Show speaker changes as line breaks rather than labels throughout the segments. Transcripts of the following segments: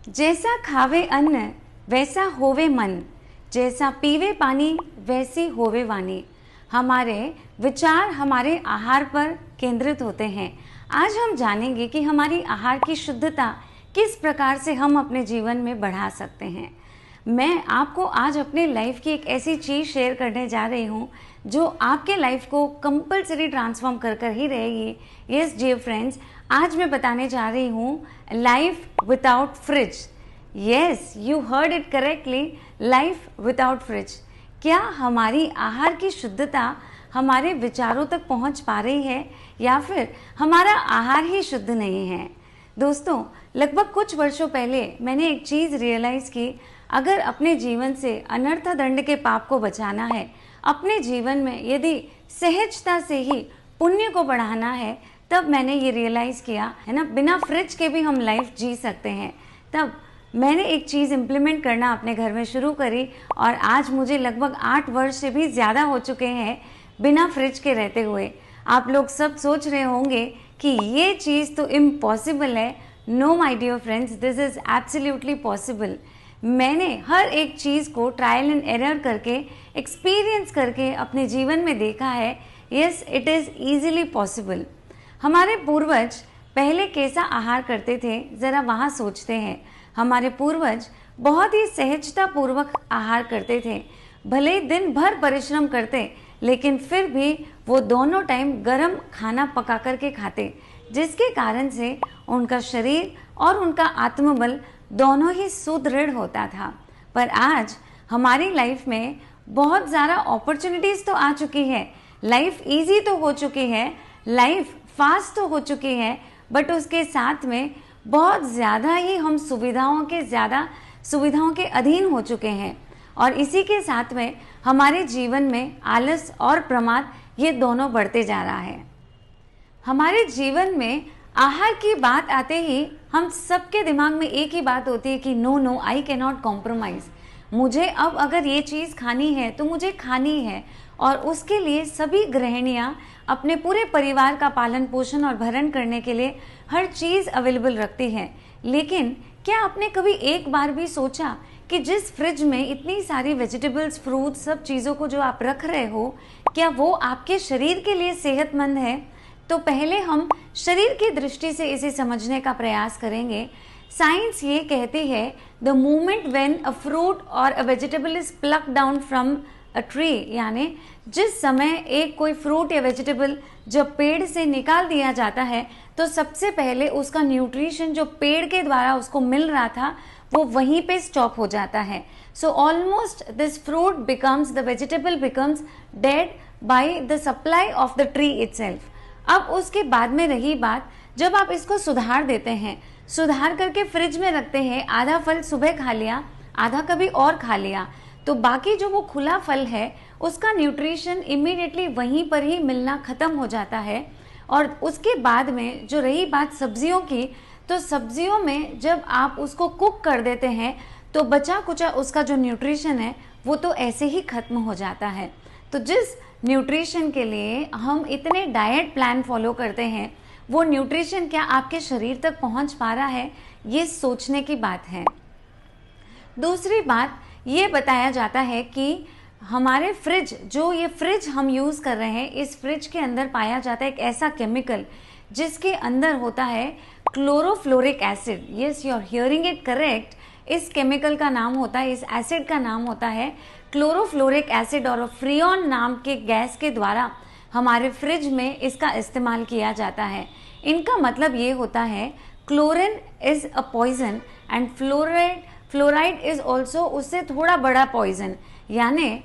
जैसा खावे अन्न वैसा होवे मन, जैसा पीवे पानी वैसी होवे वाणी। हमारे विचार हमारे आहार पर केंद्रित होते हैं। आज हम जानेंगे कि हमारी आहार की शुद्धता किस प्रकार से हम अपने जीवन में बढ़ा सकते हैं। मैं आपको आज अपने लाइफ की एक ऐसी चीज़ शेयर करने जा रही हूँ जो आपके लाइफ को कंपलसरी ट्रांसफॉर्म कर कर ही रहेगी। यस डियर फ्रेंड्स, आज मैं बताने जा रही हूँ life without fridge. Yes, you heard it correctly, life without fridge. क्या हमारी आहार की शुद्धता हमारे विचारों तक पहुँच पा रही है या फिर हमारा आहार ही शुद्ध नहीं है? दोस्तों, लगभग कुछ वर्षों पहले मैंने एक चीज़ रियलाइज़ की, अगर अपने जीवन से अनर्थ दंड के पाप को बचाना है, अपने जीवन में यदि सहजता से ही पुण्य को बढ़ाना है, तब मैंने ये रियलाइज़ किया है ना, बिना फ्रिज के भी हम लाइफ जी सकते हैं। तब मैंने एक चीज़ इम्प्लीमेंट करना अपने घर में शुरू करी और आज मुझे लगभग 8 वर्ष से भी ज़्यादा हो चुके हैं बिना फ्रिज के रहते हुए। आप लोग सब सोच रहे होंगे कि ये चीज़ तो इम्पॉसिबल है। No my dear friends, this is absolutely possible. मैंने हर एक चीज़ को ट्रायल एंड एरर करके, एक्सपीरियंस करके अपने जीवन में देखा है। Yes, it is easily possible. हमारे पूर्वज पहले कैसा आहार करते थे, ज़रा वहाँ सोचते हैं। हमारे पूर्वज बहुत ही सहजतापूर्वक आहार करते थे। भले ही दिन भर परिश्रम करते, लेकिन फिर भी वो दोनों टाइम गरम खाना पका करके खाते, जिसके कारण से उनका शरीर और उनका आत्मबल दोनों ही सुदृढ़ होता था। पर आज हमारी लाइफ में बहुत ज़्यादा अपॉर्चुनिटीज़ तो आ चुकी है, लाइफ इजी तो हो चुकी है, लाइफ फास्ट तो हो चुकी है, बट उसके साथ में बहुत ज़्यादा ही हम सुविधाओं के अधीन हो चुके हैं। और इसी के साथ में हमारे जीवन में आलस और प्रमाद ये दोनों बढ़ते जा रहा है। हमारे जीवन में आहार की बात आते ही हम सबके दिमाग में एक ही बात होती है कि no no, I can not compromise. मुझे अब अगर ये चीज़ खानी है तो मुझे खानी है, और उसके लिए सभी गृहिणियाँ अपने पूरे परिवार का पालन पोषण और भरण करने के लिए हर चीज़ अवेलेबल रखती हैं। लेकिन क्या आपने कभी एक बार भी सोचा कि जिस फ्रिज में इतनी सारी वेजिटेबल्स, फ्रूट्स, सब चीज़ों को जो आप रख रहे हो, क्या वो आपके शरीर के लिए सेहतमंद है? तो पहले हम शरीर की दृष्टि से इसे समझने का प्रयास करेंगे। साइंस ये कहती है, the moment when a fruit or a vegetable is plucked down from a tree, यानी जिस समय एक कोई फ्रूट या वेजिटेबल जब पेड़ से निकाल दिया जाता है, तो सबसे पहले उसका न्यूट्रिशन जो पेड़ के द्वारा उसको मिल रहा था वो वहीं पे स्टॉप हो जाता है। So almost this fruit becomes, the vegetable becomes dead by the supply of the tree itself. अब उसके बाद में रही बात, जब आप इसको सुधार देते हैं, सुधार करके फ्रिज में रखते हैं, आधा फल सुबह खा लिया, आधा कभी और खा लिया, तो बाकी जो वो खुला फल है उसका न्यूट्रिशन इमीडिएटली वहीं पर ही मिलना ख़त्म हो जाता है। और उसके बाद में जो रही बात सब्जियों की, तो सब्जियों में जब आप उसको कुक कर देते हैं तो बचा कुचा उसका जो न्यूट्रिशन है वो तो ऐसे ही ख़त्म हो जाता है। तो जिस न्यूट्रिशन के लिए हम इतने डाइट प्लान फॉलो करते हैं, वो न्यूट्रिशन क्या आपके शरीर तक पहुंच पा रहा है, ये सोचने की बात है। दूसरी बात ये बताया जाता है कि हमारे फ्रिज, जो ये फ्रिज हम यूज़ कर रहे हैं, इस फ्रिज के अंदर पाया जाता है एक ऐसा केमिकल जिसके अंदर होता है chlorofluoric acid. Yes, you are hearing it correct. इस केमिकल का नाम होता है, इस एसिड का नाम होता है क्लोरोफ्लोरिक एसिड, और फ्रियोन नाम के गैस के द्वारा हमारे फ्रिज में इसका इस्तेमाल किया जाता है। इनका मतलब ये होता है, chlorine is a poison and fluoride is also उससे थोड़ा बड़ा पॉइजन। यानी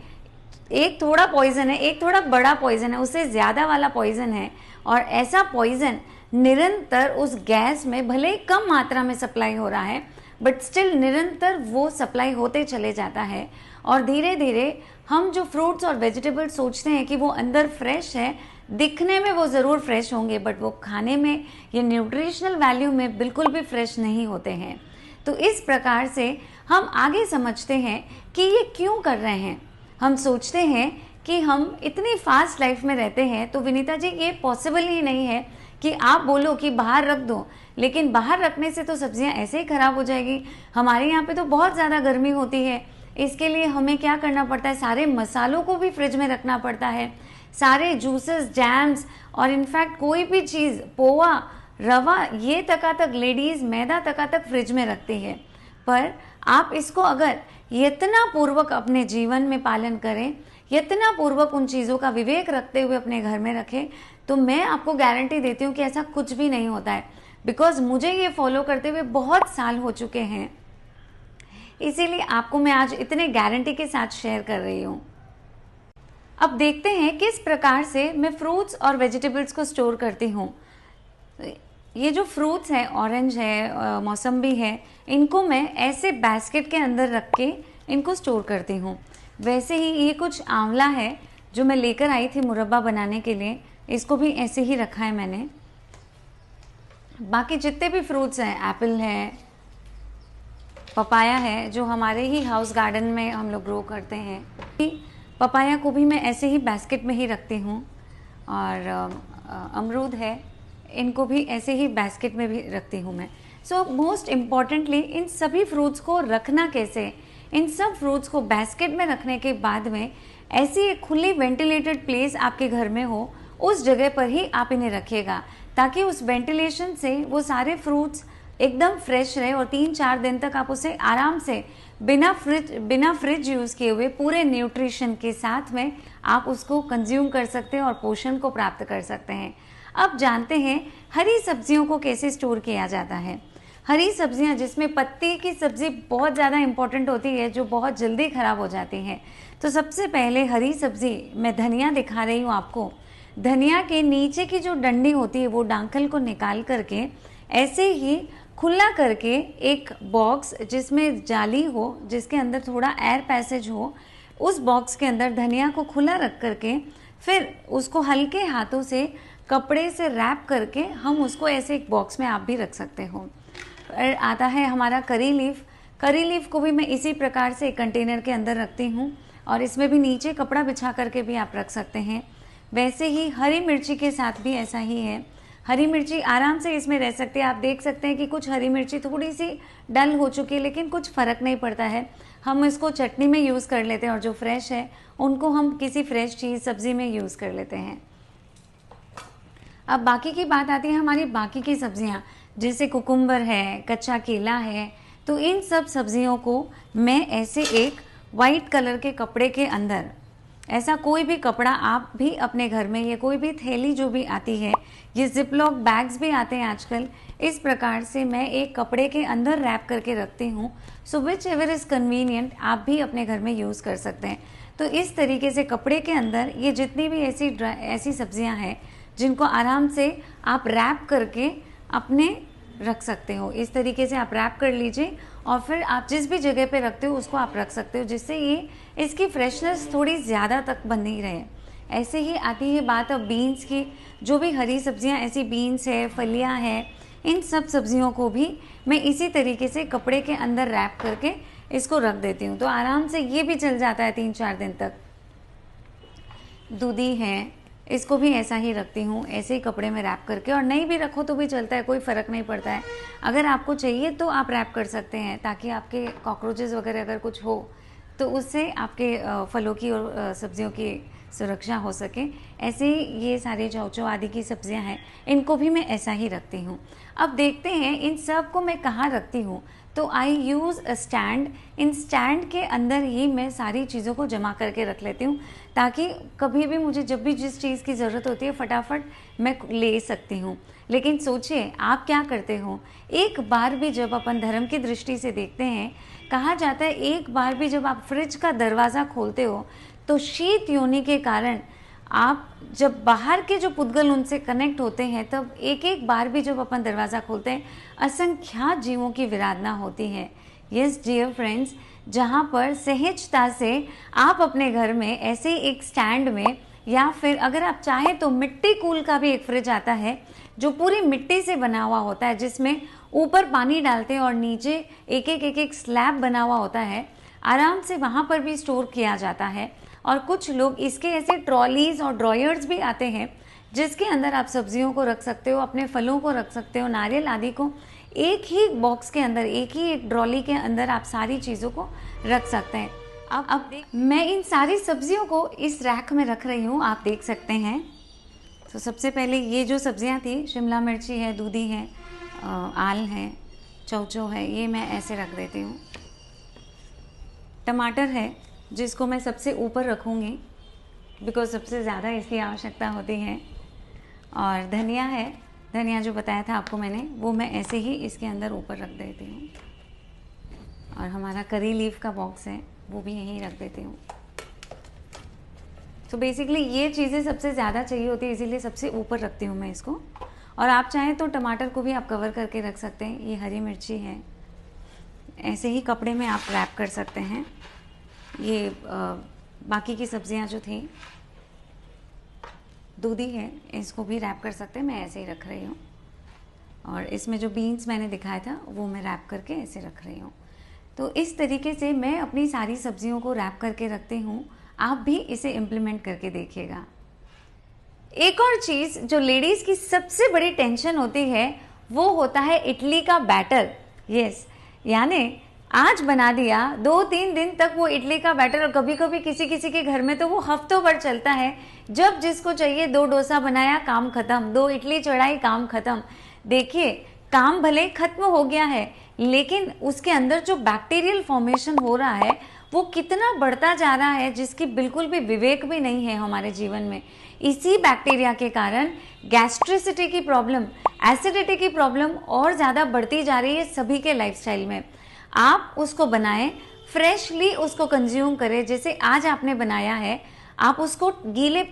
एक थोड़ा पॉइजन है, एक थोड़ा बड़ा पॉइजन है, उससे ज़्यादा वाला पॉइजन है। और ऐसा पॉइजन निरंतर उस गैस में भले ही कम मात्रा में सप्लाई हो रहा है, बट स्टिल निरंतर वो सप्लाई होते चले जाता है। और धीरे धीरे हम जो फ्रूट्स और वेजिटेबल्स सोचते हैं कि वो अंदर फ्रेश है, दिखने में वो ज़रूर फ्रेश होंगे, बट वो खाने में या न्यूट्रिशनल वैल्यू में बिल्कुल भी फ्रेश नहीं होते हैं। तो इस प्रकार से हम आगे समझते हैं कि ये क्यों कर रहे हैं। हम सोचते हैं कि हम इतनी फास्ट लाइफ में रहते हैं, तो विनीता जी ये पॉसिबल ही नहीं है कि आप बोलो कि बाहर रख दो, लेकिन बाहर रखने से तो सब्जियां ऐसे ही खराब हो जाएगी। हमारे यहाँ पे तो बहुत ज़्यादा गर्मी होती है, इसके लिए हमें क्या करना पड़ता है, सारे मसालों को भी फ्रिज में रखना पड़ता है, सारे जूसेस, जैम्स और इनफैक्ट कोई भी चीज़, पोहा, रवा, ये तक लेडीज़ मैदा तक फ्रिज में रखती है। पर आप इसको अगर यत्नपूर्वक अपने जीवन में पालन करें, यत्नपूर्वक उन चीज़ों का विवेक रखते हुए अपने घर में रखें, तो मैं आपको गारंटी देती हूँ कि ऐसा कुछ भी नहीं होता है। बिकॉज मुझे ये फॉलो करते हुए बहुत साल हो चुके हैं, इसीलिए आपको मैं आज इतने गारंटी के साथ शेयर कर रही हूँ। अब देखते हैं किस प्रकार से मैं फ्रूट्स और वेजिटेबल्स को स्टोर करती हूँ। ये जो फ्रूट्स हैं, ऑरेंज है, मौसम्बी है, इनको मैं ऐसे बास्केट के अंदर रख के इनको स्टोर करती हूँ। वैसे ही ये कुछ आंवला है जो मैं लेकर आई थी मुरब्बा बनाने के लिए, इसको भी ऐसे ही रखा है मैंने। बाकी जितने भी फ्रूट्स हैं, एप्पल है, पपाया है, जो हमारे ही हाउस गार्डन में हम लोग ग्रो करते हैं, पपाया को भी मैं ऐसे ही बास्केट में ही रखती हूँ। और अमरूद है, इनको भी ऐसे ही बास्केट में भी रखती हूँ मैं। सो मोस्ट इम्पॉर्टेंटली इन सभी फ्रूट्स को रखना कैसे, इन सब फ्रूट्स को बास्केट में रखने के बाद में ऐसी एक खुली वेंटिलेटेड प्लेस आपके घर में हो, उस जगह पर ही आप इन्हें रखिएगा, ताकि उस वेंटिलेशन से वो सारे फ्रूट्स एकदम फ्रेश रहे और 3-4 दिन तक आप उसे आराम से बिना फ्रिज यूज़ किए हुए पूरे न्यूट्रिशन के साथ में आप उसको कंज्यूम कर सकते हैं और पोषण को प्राप्त कर सकते हैं। अब जानते हैं हरी सब्जियों को कैसे स्टोर किया जाता है। हरी सब्जियां, जिसमें पत्ती की सब्जी बहुत ज़्यादा इम्पॉर्टेंट होती है, जो बहुत जल्दी ख़राब हो जाती है। तो सबसे पहले हरी सब्जी मैं धनिया दिखा रही हूँ आपको। धनिया के नीचे की जो डंडी होती है, वो डांखल को निकाल करके ऐसे ही खुला करके एक बॉक्स जिसमें जाली हो, जिसके अंदर थोड़ा एयर पैसेज हो, उस बॉक्स के अंदर धनिया को खुला रख करके फिर उसको हल्के हाथों से कपड़े से रैप करके हम उसको ऐसे एक बॉक्स में आप भी रख सकते हो। आता है हमारा करी लीफ। करी लीफ को भी मैं इसी प्रकार से एक कंटेनर के अंदर रखती हूँ और इसमें भी नीचे कपड़ा बिछा करके भी आप रख सकते हैं। वैसे ही हरी मिर्ची के साथ भी ऐसा ही है। हरी मिर्ची आराम से इसमें रह सकती है। आप देख सकते हैं कि कुछ हरी मिर्ची थोड़ी सी डल हो चुकी है, लेकिन कुछ फ़र्क नहीं पड़ता है, हम इसको चटनी में यूज़ कर लेते हैं और जो फ्रेश है उनको हम किसी फ्रेश चीज़ सब्ज़ी में यूज़ कर लेते हैं। अब बाकी की बात आती है हमारी बाकी की सब्जियां, जैसे कुकुम्बर है, कच्चा केला है। तो इन सब सब्जियों को मैं ऐसे एक वाइट कलर के कपड़े के अंदर, ऐसा कोई भी कपड़ा आप भी अपने घर में, या कोई भी थैली जो भी आती है, ये जिपलॉक बैग्स भी आते हैं आजकल, इस प्रकार से मैं एक कपड़े के अंदर रैप करके रखती हूँ। सो विच एवर इज़ कन्वीनियंट आप भी अपने घर में यूज़ कर सकते हैं। तो इस तरीके से कपड़े के अंदर ये जितनी भी ऐसी सब्जियाँ हैं जिनको आराम से आप रैप करके अपने रख सकते हो, इस तरीके से आप रैप कर लीजिए और फिर आप जिस भी जगह पे रखते हो उसको आप रख सकते हो, जिससे ये इसकी फ्रेशनेस थोड़ी ज़्यादा तक बनी रहे। ऐसे ही आती है बात अब बीन्स की। जो भी हरी सब्जियां, ऐसी बीन्स है, फलियां हैं, इन सब सब्जियों को भी मैं इसी तरीके से कपड़े के अंदर रैप करके इसको रख देती हूँ, तो आराम से ये भी चल जाता है 3-4 दिन तक। दूधी है, इसको भी ऐसा ही रखती हूँ, ऐसे ही कपड़े में रैप करके, और नहीं भी रखो तो भी चलता है, कोई फ़र्क नहीं पड़ता है। अगर आपको चाहिए तो आप रैप कर सकते हैं, ताकि आपके कॉकरोचेस वगैरह अगर कुछ हो तो उससे आपके फलों की और सब्जियों की सुरक्षा हो सके। ऐसे ही ये सारे चौचौ आदि की सब्जियां हैं, इनको भी मैं ऐसा ही रखती हूँ। अब देखते हैं इन सब को मैं कहाँ रखती हूँ। तो आई यूज़ अ स्टैंड। इन स्टैंड के अंदर ही मैं सारी चीज़ों को जमा करके रख लेती हूँ, ताकि कभी भी मुझे जब भी जिस चीज़ की ज़रूरत होती है फटाफट मैं ले सकती हूँ। लेकिन सोचिए आप क्या करते हो, एक बार भी जब अपन धर्म की दृष्टि से देखते हैं, कहा जाता है एक बार भी जब आप फ्रिज का दरवाज़ा खोलते हो तो शीत योनि के कारण आप जब बाहर के जो पुद्गल उनसे कनेक्ट होते हैं, तब एक एक बार भी जब अपन दरवाज़ा खोलते हैं असंख्यात जीवों की विराधना होती है। यस डियर फ्रेंड्स, जहाँ पर सहजता से आप अपने घर में ऐसे एक स्टैंड में, या फिर अगर आप चाहें तो मिट्टी कूल का भी एक फ्रिज आता है जो पूरी मिट्टी से बना हुआ होता है, जिसमें ऊपर पानी डालते हैं और नीचे एक एक स्लैब बना हुआ होता है, आराम से वहाँ पर भी स्टोर किया जाता है। और कुछ लोग इसके ऐसे ट्रॉलीज और ड्रॉयर्स भी आते हैं जिसके अंदर आप सब्जियों को रख सकते हो, अपने फलों को रख सकते हो, नारियल आदि को एक ही बॉक्स के अंदर, एक ही एक ट्रॉली के अंदर आप सारी चीज़ों को रख सकते हैं। अब मैं इन सारी सब्जियों को इस रैक में रख रही हूँ, आप देख सकते हैं। तो सबसे पहले ये जो सब्जियाँ थी, शिमला मिर्ची है, दूधी है, आल है, चौचौ है, ये मैं ऐसे रख देती हूँ। टमाटर है जिसको मैं सबसे ऊपर रखूँगी बिकॉज सबसे ज़्यादा इसकी आवश्यकता होती है। और धनिया है, धनिया जो बताया था आपको मैंने, वो मैं ऐसे ही इसके अंदर ऊपर रख देती हूँ। और हमारा करी लीफ का बॉक्स है, वो भी यहीं रख देती हूँ। तो बेसिकली ये चीज़ें सबसे ज़्यादा चाहिए होती है, इसीलिए सबसे ऊपर रखती हूँ मैं इसको। और आप चाहें तो टमाटर को भी आप कवर करके रख सकते हैं। ये हरी मिर्ची है, ऐसे ही कपड़े में आप रैप कर सकते हैं। ये बाकी की सब्जियां जो थी, दूधी है, इसको भी रैप कर सकते हैं, मैं ऐसे ही रख रही हूँ। और इसमें जो बीन्स मैंने दिखाया था वो मैं रैप करके ऐसे रख रही हूँ। तो इस तरीके से मैं अपनी सारी सब्जियों को रैप करके रखती हूँ। आप भी इसे इम्प्लीमेंट करके देखिएगा। एक और चीज़ जो लेडीज़ की सबसे बड़ी टेंशन होती है वो होता है इडली का बैटर। यस, यानी आज बना दिया, 2-3 दिन तक वो इडली का बैटर, और कभी कभी किसी किसी के घर में तो वो हफ्तों भर चलता है। जब जिसको चाहिए 2 डोसा बनाया, काम खत्म, 2 इडली चढ़ाई, काम खत्म। देखिए, काम भले खत्म हो गया है, लेकिन उसके अंदर जो बैक्टीरियल फॉर्मेशन हो रहा है वो कितना बढ़ता जा रहा है, जिसकी बिल्कुल भी विवेक भी नहीं है हमारे जीवन में। इसी बैक्टीरिया के कारण गैस्ट्रिसिटी की प्रॉब्लम, एसिडिटी की प्रॉब्लम और ज़्यादा बढ़ती जा रही है सभी के लाइफस्टाइल में। आप उसको बनाएं, फ्रेशली उसको कंज्यूम करें। जैसे आज आपने बनाया है, आप उसको गीले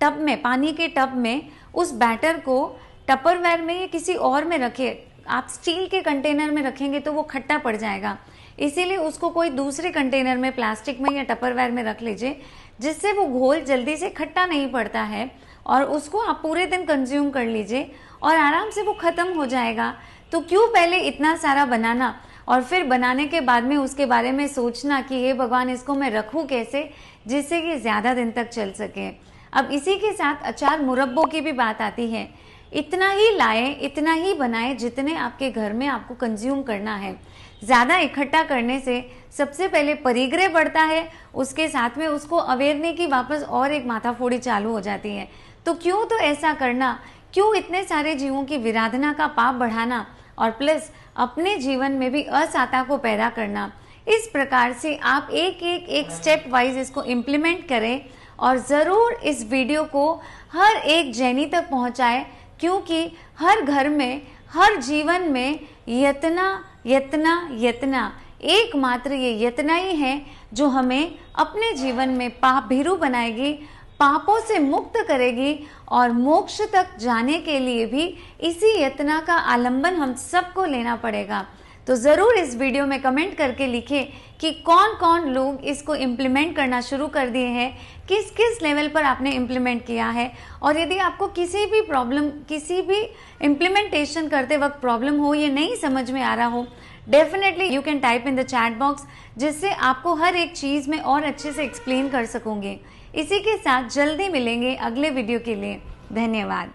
टब में, पानी के टब में उस बैटर को टपरवेयर में या किसी और में रखें। आप स्टील के कंटेनर में रखेंगे तो वो खट्टा पड़ जाएगा, इसीलिए उसको कोई दूसरे कंटेनर में, प्लास्टिक में या टपरवेयर में रख लीजिए, जिससे वो घोल जल्दी से खट्टा नहीं पड़ता है। और उसको आप पूरे दिन कंज्यूम कर लीजिए और आराम से वो ख़त्म हो जाएगा। तो क्यों पहले इतना सारा बनाना और फिर बनाने के बाद में उसके बारे में सोचना कि हे भगवान, इसको मैं रखूं कैसे जिससे कि ज़्यादा दिन तक चल सके। अब इसी के साथ अचार मुरब्बों की भी बात आती है। इतना ही लाएं, इतना ही बनाएं जितने आपके घर में आपको कंज्यूम करना है। ज़्यादा इकट्ठा करने से सबसे पहले परिग्रह बढ़ता है, उसके साथ में उसको अवेरने की वापस और एक माथाफोड़ी चालू हो जाती है। तो क्यों तो ऐसा करना, क्यों इतने सारे जीवों की विराधना का पाप बढ़ाना और प्लस अपने जीवन में भी असाता को पैदा करना। इस प्रकार से आप एक स्टेप वाइज इसको इम्प्लीमेंट करें और ज़रूर इस वीडियो को हर एक जैनी तक पहुंचाएं, क्योंकि हर घर में, हर जीवन में यतना यतना यतना, एकमात्र ये यतना ही है जो हमें अपने जीवन में पाप भीरू बनाएगी, पापों से मुक्त करेगी और मोक्ष तक जाने के लिए भी इसी यतना का आलंबन हम सबको लेना पड़ेगा। तो ज़रूर इस वीडियो में कमेंट करके लिखें कि कौन कौन लोग इसको इम्प्लीमेंट करना शुरू कर दिए हैं, किस किस लेवल पर आपने इम्प्लीमेंट किया है। और यदि आपको किसी भी प्रॉब्लम, किसी भी इम्प्लीमेंटेशन करते वक्त प्रॉब्लम हो, ये नहीं समझ में आ रहा हो, definitely you can type in the chat box, जिससे आपको हर एक चीज़ में और अच्छे से एक्सप्लेन कर सकूँगी। इसी के साथ जल्दी मिलेंगे अगले वीडियो के लिए। धन्यवाद।